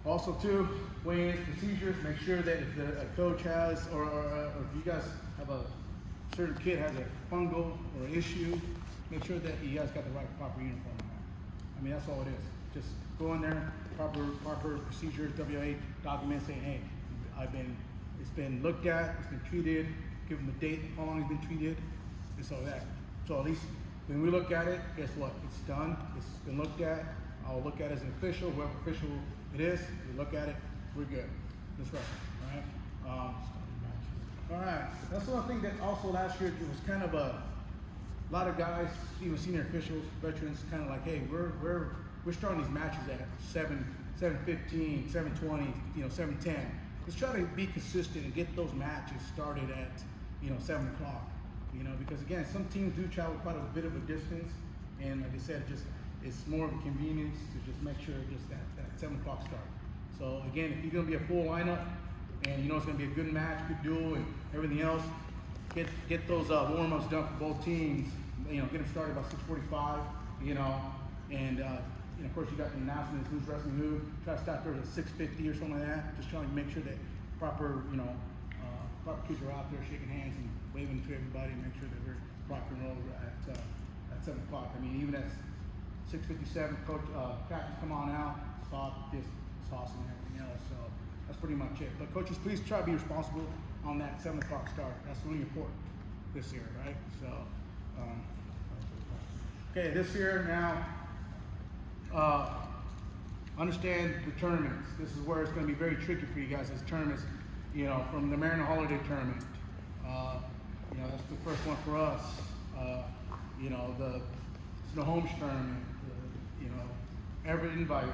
Also too, weigh-ins, procedures, make sure that if a coach has, or if you guys have a certain kid has a fungal or an issue, make sure that you guys got the proper uniform on that. I mean, that's all it is. Just go in there, proper procedures, WA documents saying, hey, it's been looked at, it's been treated, give them a date, how long it's been treated, and so that. So at least when we look at it, guess what? It's done, it's been looked at. I'll look at it as an official, whoever official it is, we look at it, we're good. Let's wrestle, all right? All right, that's one thing that also last year, it was kind of a lot of guys, even senior officials, veterans, kind of like, hey, we're starting these matches at 7:15, 7:20, 7:10. Let's try to be consistent and get those matches started at 7 o'clock. Because again, some teams do travel quite a bit of a distance, and like I said, it's more of a convenience to just make sure just that 7 o'clock start. So again, if you're gonna be a full lineup and it's gonna be a good match, good duel, and everything else, get those warm-ups done for both teams. Get them started by 6:45. And of course you got the announcements, who's wrestling who. Try to start there at 6:50 or something like that. Just trying to make sure that proper kids are out there shaking hands and waving to everybody, and make sure that we're rock and roll at 7 o'clock. I mean, even at 6:57, coach captains come on out, talk, this sauce and everything else. So that's pretty much it. But coaches, please try to be responsible on that 7 o'clock start. That's really important this year, right? So, okay, this year now, understand the tournaments. This is where it's going to be very tricky for you guys as tournaments. From the Mariner Holiday Tournament, that's the first one for us. The Snow Homes Tournament, Everett Invite,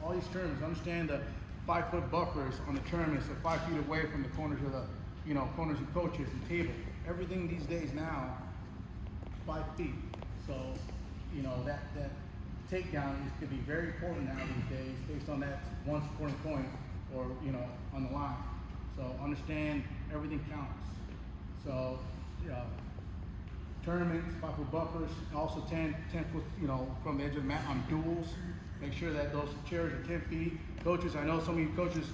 all these tournaments. Understand the 5-foot buffers on the tournaments, so 5 feet away from the corners of the, corners of coaches and table. Everything these days now, 5 feet. So, that takedown could be very important now these days based on that one supporting point or, on the line. So understand everything counts. So, tournaments, 5-foot buffers, also 10 foot, from the edge of the mat on duels. Make sure that those chairs are 10 feet. Coaches, I know some of you coaches,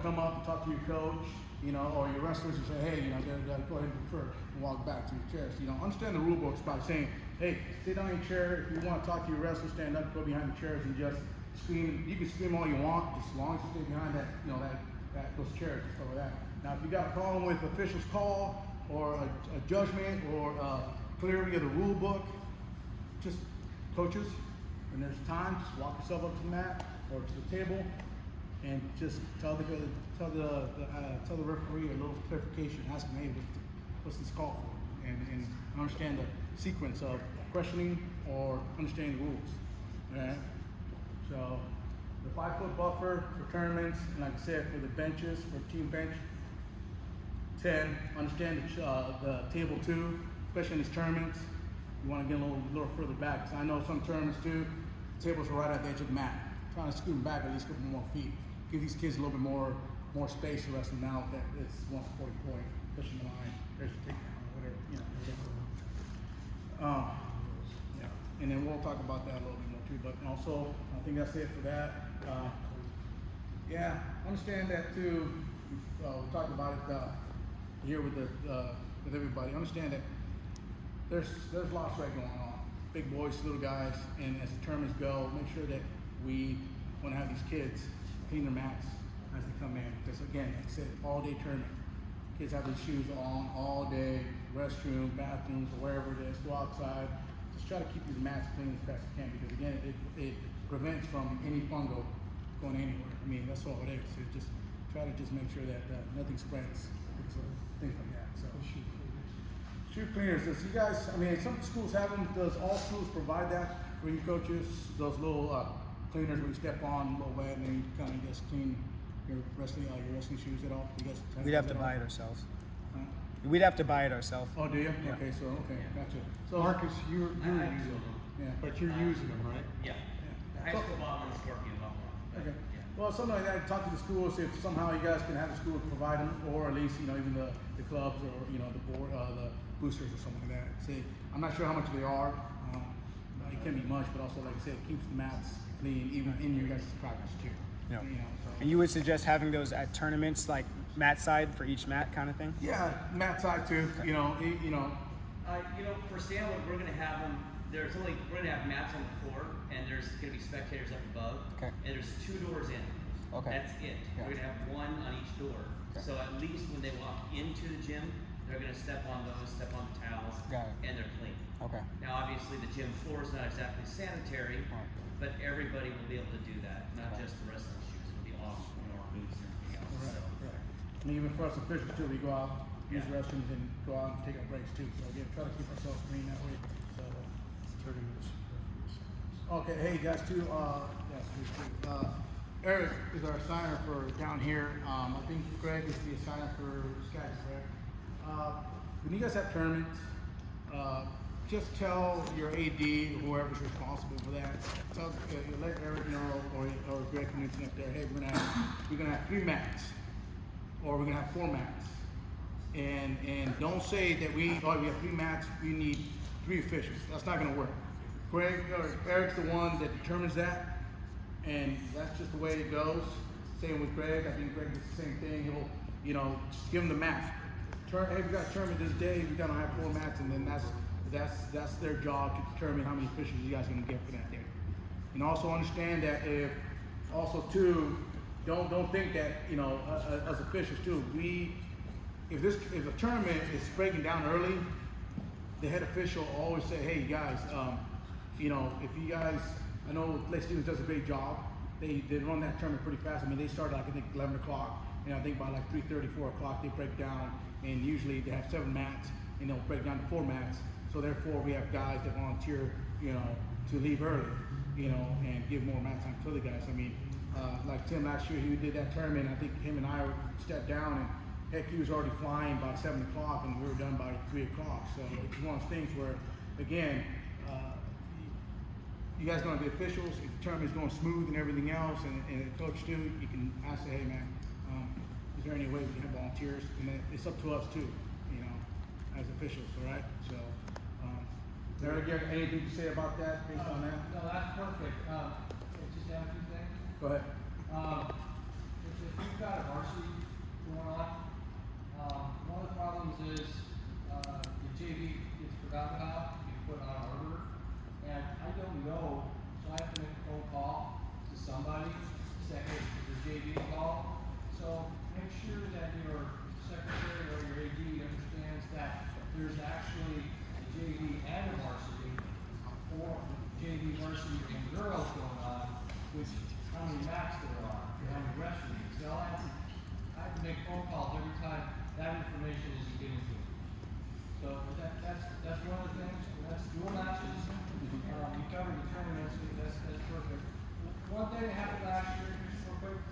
come up and talk to your coach, or your wrestlers and say, hey, gotta go ahead and defer and walk back to your chairs. Understand the rule books by saying, hey, sit down in your chair. If you want to talk to your wrestler, stand up, go behind the chairs and just scream. You can scream all you want, just as long as you stay behind that, those chairs and stuff like that. Now, if you got a problem with official's call or a judgment or clarity of the rule book, just coaches, when there's time, just walk yourself up to the mat or to the table and just tell the referee a little clarification, ask him, hey, what's this call for? And understand the sequence of questioning or understanding the rules. All right? So the 5-foot buffer for tournaments, and like I said, for the benches, for team bench, 10. Understand the table 2, especially in these tournaments. You want to get a little further back, because I know some tournaments too, the tables are right at the edge of the mat. Trying to scoot them back at least a couple more feet. Give these kids a little bit more space to wrestle now that it's one supporting point, pushing the line, there's a takedown, whatever, Yeah, and then we'll talk about that a little bit more too. But also, I think that's it for that. Understand that too. We talked about it here with everybody. Understand that there's a lot of sweat going on. Big boys, little guys, and as the tournaments go, make sure that we want to have these kids clean their mats as they come in. Because again, like I said, all-day tournament. Kids have their shoes on all day, restroom, bathrooms, or wherever it is, go outside. Just try to keep these mats clean as best you can, because again, it prevents from any fungal going anywhere. I mean, that's all it is. So just try to just make sure that nothing spreads, so things like that. So shoe cleaners. Does you guys? I mean, some schools have them. Does all schools provide that for you coaches? Those little cleaners where you step on a little wet and then you kind of just clean your wrestling shoes at all? You guys We'd have to buy it ourselves. Huh? We'd have to buy it ourselves. Oh, do you? Yeah. Okay, gotcha. So Marcus, you're using them, yeah. but you're using them, right? Yeah. The high school model is working a lot more. Okay. Yeah. Well, something like that. Talk to the schools if somehow you guys can have the school provide them, or at least even the clubs or the board, the boosters or something like that. Say, I'm not sure how much they are. It can be much, but also like I said, it keeps the mats clean even in your guys' practice too. Yeah. So. And you would suggest having those at tournaments, like mat side for each mat kind of thing? Yeah, mat side too. You know, For Stanwood, we're gonna have them. We're gonna have mats on the floor, and there's gonna be spectators up above. Okay. And there's 2 doors in. Okay. That's it. Yeah. We're gonna have 1 on each door. Okay. So at least when they walk into the gym, they're gonna step on those, step on the towels, Got it. and they're clean. Okay. Now, obviously, the gym floor is not exactly sanitary, Right. but everybody will be able to do that, not Right. just the wrestling shoes. It'll be off, our boots and everything else. right, So. right. And even for us officials too, we go out, use Yeah. restrooms, and go out and take our breaks too. So again, try to keep ourselves clean that way. So. Okay, hey guys, too. Yes, too. Eric is our assigner for down here. I think Greg is the assigner for Sky, correct? When you guys have tournaments, just tell your AD, whoever's responsible for that, let Eric know, or Greg Knudsen up there, hey, we're gonna have 3 mats, or we're gonna have 4 mats, and don't say that we have 3 mats, we need 3 officials. That's not gonna work. Greg or Eric's the one that determines that, and that's just the way it goes. Same with Greg. I think Greg does the same thing. He'll, just give them the mat. Hey, we got a tournament this day. We gotta have 4 mats, and then that's their job to determine how many officials you guys are gonna get for that day. And also understand that don't think that as officials too. If a tournament is breaking down early, the head official always say, hey guys, if you guys, I know Lake Stevens does a great job. They run that tournament pretty fast. I mean, they start like I think 11 o'clock, and I think by like 3:30, 4 o'clock they break down, and usually they have 7 mats, and they'll break down to 4 mats. So therefore, we have guys that volunteer, to leave early, and give more mat time to the guys. I mean, like Tim last year, he did that tournament. I think him and I stepped down, and heck, he was already flying by 7 o'clock, and we were done by 3 o'clock. So it's one of those things where, again, you guys know the officials. If the tournament's going smooth and everything else, and the coach too, you can ask, hey man, is there any way we can have volunteers? And then it's up to us too, as officials. All right. So, Eric, you have anything to say about that based on that? No, that's perfect. Just add a few things. Go ahead. If you've got a varsity going on, one of the problems is the JV gets forgotten about, you put on order, and I don't know, so I have to make a phone call to somebody, say, hey, is the JV involved? So make sure that your secretary or your AD understands that there's actually a JV and a varsity, or JV varsity and girls going on, which how many mats there are, how many restrooms. So I have to make phone calls every time that information isn't getting to me. So that's one of the things. That's dual matches. You covered the tournaments. That's perfect. One thing that happened last year, just real quick,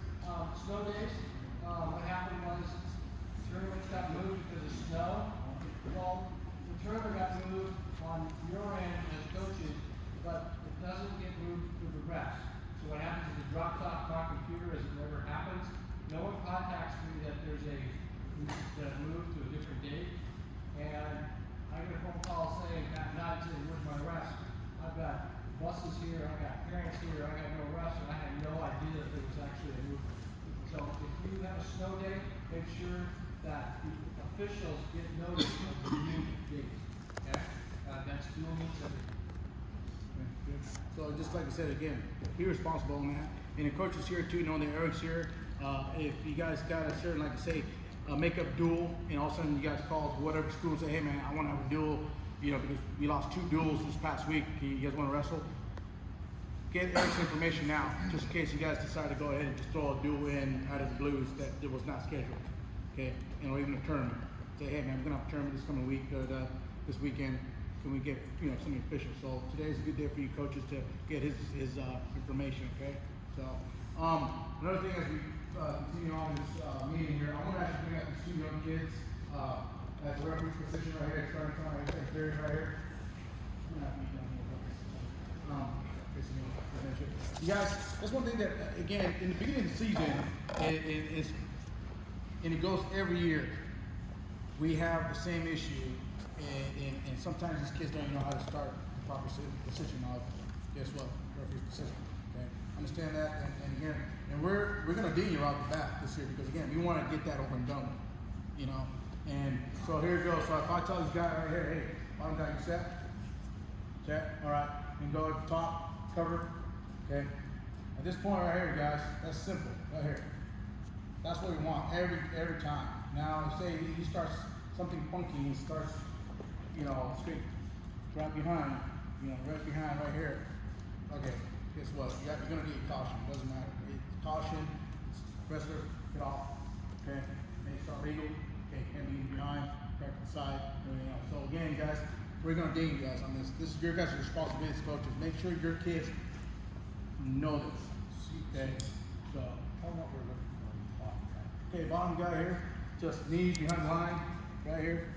snow days. What happened was tournaments got moved because of snow. Well, the tournament got moved on your end as coaches, but it doesn't get moved to the refs. So what happens is it drops off my computer as it never happens. No one contacts me that there's that moved to a different date. And I get a phone call saying, at night, saying, where's my refs? I've got buses here, I got parents here, I got no refs, and I had no idea that there was actually a movement. So if you have a snow day, make sure that the officials get notice of the new date. Okay? That's dual means everything. So just like I said again, be responsible on that. And the coach is here too, knowing that Eric's here. If you guys got a certain, like I say, makeup duel, and all of a sudden you guys call whatever school and say, hey man, I want to have a duel, because we lost 2 duels this past week. You guys want to wrestle? Get Eric's information now, just in case you guys decide to go ahead and just throw a duel in out of the blues that it was not scheduled. Okay, or even a tournament. Say, hey man, we're gonna have a tournament this coming week, this weekend. Can we get some officials? So today's a good day for you coaches to get his information. Okay. So another thing as we continue on this meeting here, I want to actually bring up these 2 young kids as a reference position right here, starting from right here. You guys, that's one thing that again in the beginning of the season, and it goes every year. We have the same issue, and sometimes these kids don't even know how to start the proper position of, guess what, referee's position. Okay, understand that, and again, And we're gonna ding you out the bat this year because again, we want to get that over and done with, you know. And so here it goes. So if I tell this guy right here, hey, bottom guy, you set? Set. All right. And go at the top, cover. Okay. At this point right here, guys, that's simple. Right here. That's what we want every time. Now, say he starts something funky. He starts, you know, straight right behind. You know, right behind, right here. Okay. Guess what? You're gonna get caution. Doesn't matter. It's caution. Wrestler, get off. Okay. They start legal. Okay. Can't be behind. Back to the side. Everything else. So again, guys, we're gonna ding you guys on this. This is your guys' responsibility as coaches. Make sure your kids know this. Okay. So. Tell them what we're looking for. Okay, bottom guy here, just knees behind the line, right here.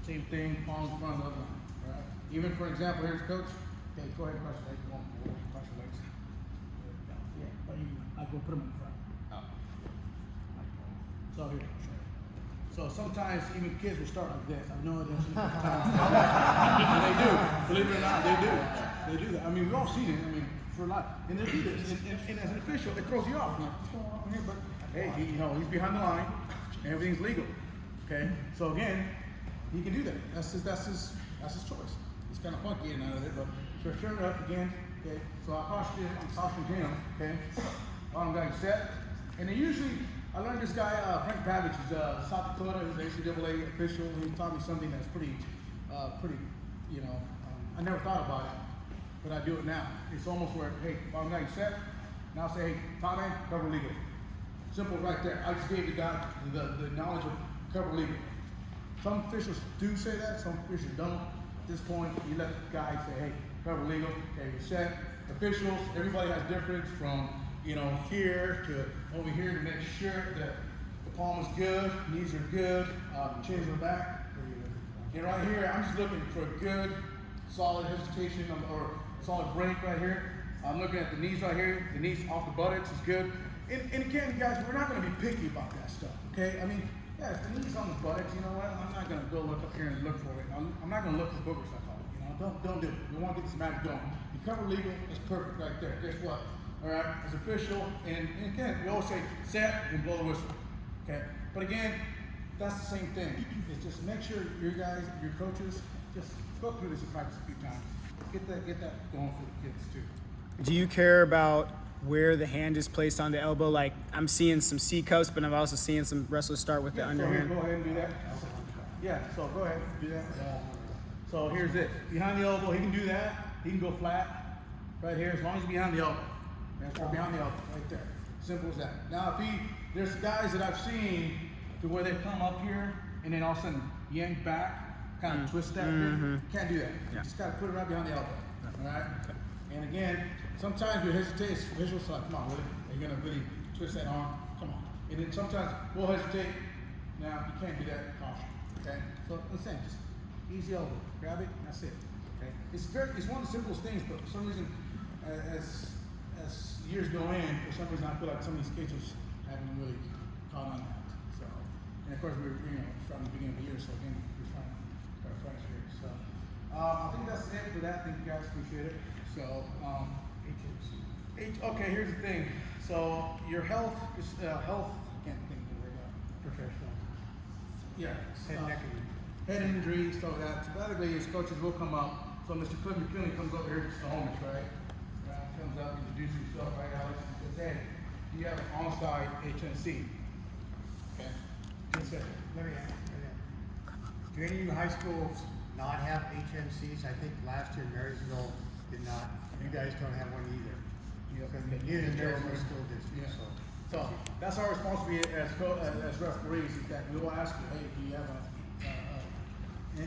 Same thing, palms in front of the other line, right? Even for example, here's coach. Okay, go ahead and cross your legs. Go on forward, cross your legs. Yeah, but I go put them in front. So here, I'll show you. So sometimes even kids will start like this. I know this. And they do. Believe it or not, they do. They do that. I mean, we've all seen it. I mean, for a lot. And they do this. And as an official, it throws you off. Like, what's going on here? But hey, you know, he's behind the line. And everything's legal. Okay. So again, he can do that. That's his choice. It's kind of funky and out of it, but sure enough, again. Okay. So I cautioned him. Okay. Bottom guy set. And then usually, I learned this guy, Frank Pavich, he's South Dakota, he's an NCAA official. He taught me something that's pretty, you know, I never thought about it, but I do it now. It's almost where, hey, bottom guy, you set. Now say, hey, top end, cover legal. Simple right there. I just gave the guy the knowledge of cover legal. Some officials do say that, some officials don't. At this point, you let the guy say, hey, cover legal, okay, you're set. Officials, everybody has difference from, you know, here to over here to make sure that the palm is good, knees are good, chins are back. And right here, I'm just looking for a good, solid hesitation or solid break right here. I'm looking at the knees right here. The knees off the buttocks is good. And again, guys, we're not going to be picky about that stuff, okay? I mean, yeah, if the knees on the buttocks, you know what? I'm not going to go look up here and look for it. I'm not going to look for boogers, I call it. You know, don't do it. We want to get this match going. You cover legal, it's perfect right there. Guess what? All right, as official, and again, we always say set and blow the whistle, okay? But again, that's the same thing. It's just make sure your guys, your coaches, just go through this and practice a few times. Get that going for the kids too. Do you care about where the hand is placed on the elbow? Like I'm seeing some C cups, but I'm also seeing some wrestlers start with the So underhand. here, go ahead and do that. Yeah, so go ahead and do that. So here's it. Behind the elbow, he can do that. He can go flat right here as long as he's behind the elbow. That's right behind the elbow, right there. Simple as that. Now, there's guys that I've seen to where they come up here and then all of a sudden yank back, kind of twist that. Can't do that. You just got to put it right behind the elbow. All right? And again, sometimes we hesitate. Visuals like, come on, Willie. Are you going to really twist that arm? Come on. And then sometimes we'll hesitate. Now, you can't do that. Caution. Okay? So, listen, just easy elbow. Grab it. That's it. Okay? It's one of the simplest things, but for some reason, as years go in, for some reason I feel like some of these kids just haven't really caught on that. So, and of course we're starting the beginning of the year, so again we're trying to start fresh here. So I think that's it for that. Thank you guys, appreciate it. So okay, here's the thing. So your health is health. I can't think of the word. Professional. Yeah. Head injury, so that typically his coaches will come up. So Mr. Cliff McKinley comes over here to Snohomish, right? Comes up, introduces himself, right, Alex, and says, hey, do you have an on-site HNC? Okay. He said, Let me ask. Do any of you high schools not have HNCs? I think last year Marysville did not. You guys don't have one either. Neither Marysville School District. Yeah. So So that's our responsibility as referees is that we will ask you, hey, do you have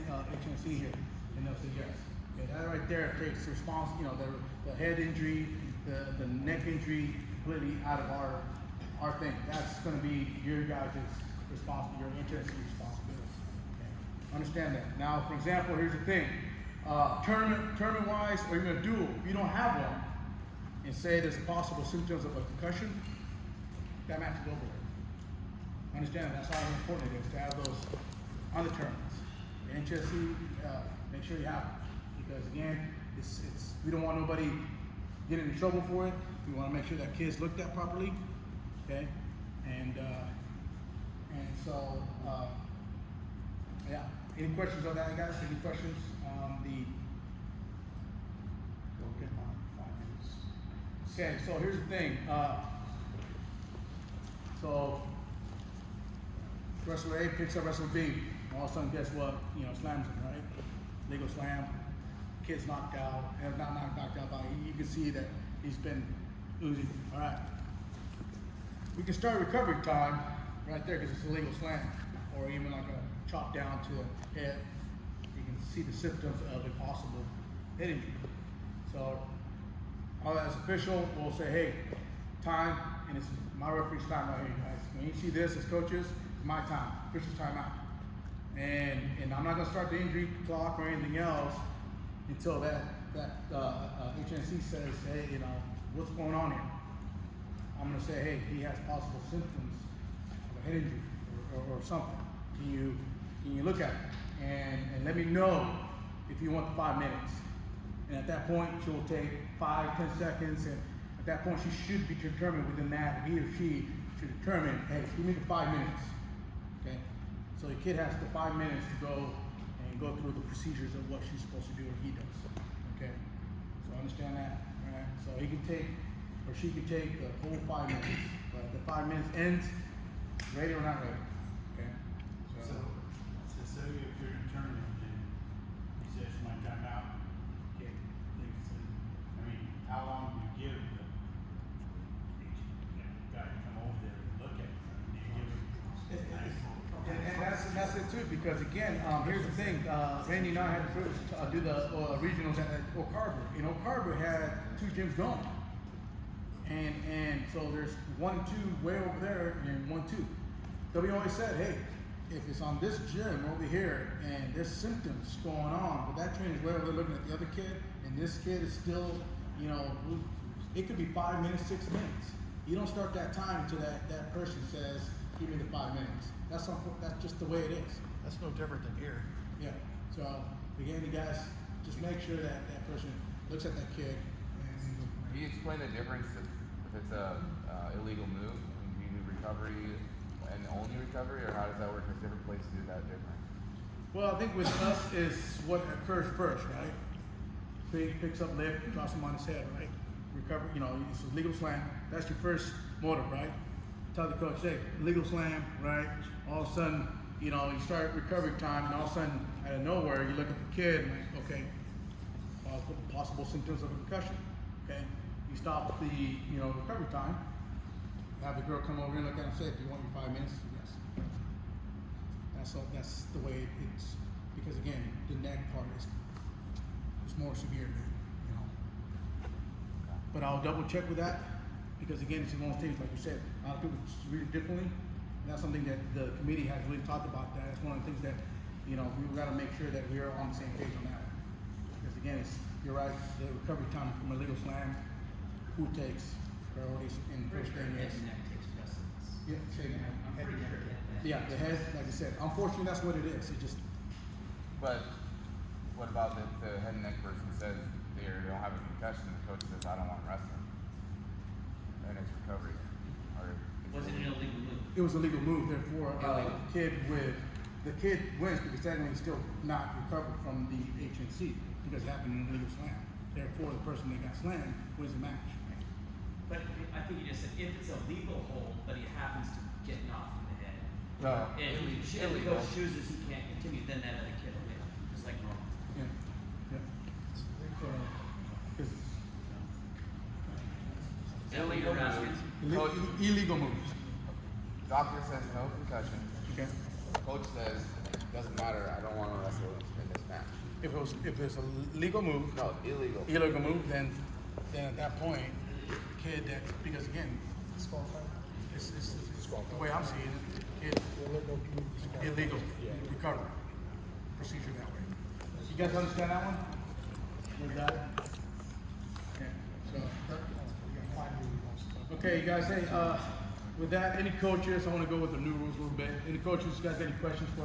a HNC here? And they'll say yes. Okay, that right there takes response, the head injury, the neck injury completely out of our thing. That's going to be your guys' responsibility, your HNC responsibility. Okay. Understand that. Now, for example, here's the thing. Tournament-wise, or even a duel, if you don't have one, and say there's possible symptoms of a concussion, that match is over with. Understand that's how important it is to have those on the tournaments. The HSC, make sure you have them. Because again, we don't want nobody getting in trouble for it. We want to make sure that kid's looked at properly, okay? And so, yeah. Any questions on that, guys? Any questions on the? Okay, so here's the thing. So wrestler A picks up wrestler B. All of a sudden, guess what? Slams him, right? Legal slam. Kid's knocked out. And not knocked out, but you can see that he's been losing. All right. We can start recovery time right there because it's a legal slam, or even like a chop down to the head. You can see the symptoms of a possible head injury. So, as official, we'll say, hey, time, and it's my referee's time right here, guys. When you see this as coaches, it's my time, official's time out. And I'm not gonna start the injury clock or anything else until that HNC says, hey, what's going on here? I'm gonna say, hey, he has possible symptoms of a head injury or something. Can you look at it and let me know if you want the 5 minutes? And at that point, she will take 5-10 seconds, and at that point, she should be determined within that. He or she should determine, hey, give me the 5 minutes. Okay. So the kid has the 5 minutes to go through the procedures of what she's supposed to do or he does. Okay. So understand that. All right. So he can take or she can take the whole 5 minutes, but the 5 minutes ends, ready or not ready. Okay. So say if you're in a tournament and he says my time out, okay, I mean, how long do you give the guy to come over there and look at it? Do you give him? And that's it too, because again, here's the thing. Randy and I had the privilege to do the regionals at Oak Harbor. And Oak Harbor had 2 gyms going. And so there's 1 and 2 way over there and 1, 2. So we always said, hey, if it's on this gym over here and there's symptoms going on, but that trainer's way over there looking at the other kid, and this kid is still, it could be 5 minutes, 6 minutes. You don't start that time until that person says, give me the 5 minutes. That's just the way it is. That's no different than here. Yeah. So again, you guys just make sure that person looks at that kid. Can you explain the difference if it's a illegal move? You do recovery and only recovery, or how does that work? Because different places do that different. Well, I think with us is what occurs first, right? He picks up lift, drops him on his head, right? Recover, it's a legal slam. That's your first motive, right? Tell the coach, hey, legal slam, right? All of a sudden, you start recovery time, and all of a sudden, out of nowhere, you look at the kid and like, okay, possible symptoms of a concussion, okay? You stop the, recovery time, have the girl come over and look at him and say, do you want your 5 minutes? Yes. That's the way it's, because again, the neck part is more severe than, But I'll double check with that, because again, it's one of those things, like you said, a lot of people read it differently. And that's something that the committee has really talked about. That it's one of the things that, we've got to make sure that we're on the same page on that one. Because again, you're right, the recovery time from a legal slam, who takes priorities in first thing Head is. and neck takes precedence. Yeah, say again. I'm pretty sure head and neck. Yeah, the head, like I said, unfortunately, that's what it is. It just, But what about if the head and neck person says they don't have a concussion, the coach says, I don't want wrestling? And it's recovery. Or Was it an illegal move? it was a legal move, therefore, Illegal. the kid wins because technically he's still not recovered from the HNC because it happened in a legal slam. Therefore, the person that got slammed wins the match. But I think you just said if it's a legal hold, but he happens to get knocked in the head, No, and the illegal. coach chooses he can't continue, then that other kid will win, just like normal. Yeah, yeah. So, 'cause Is that what you're asking? illegal moves. Doctor says no concussion. Okay. Coach says, doesn't matter, I don't want to wrestle in this match. If it's a legal move, No, illegal. illegal move, then at that point, the kid because again, it's the way I'm seeing it, illegal recovery procedure that way. You guys understand that one? With that? Okay, so. Okay, you guys, hey, with that, any coaches, I want to go with the new rules a little bit. Any coaches, you guys got any questions for us?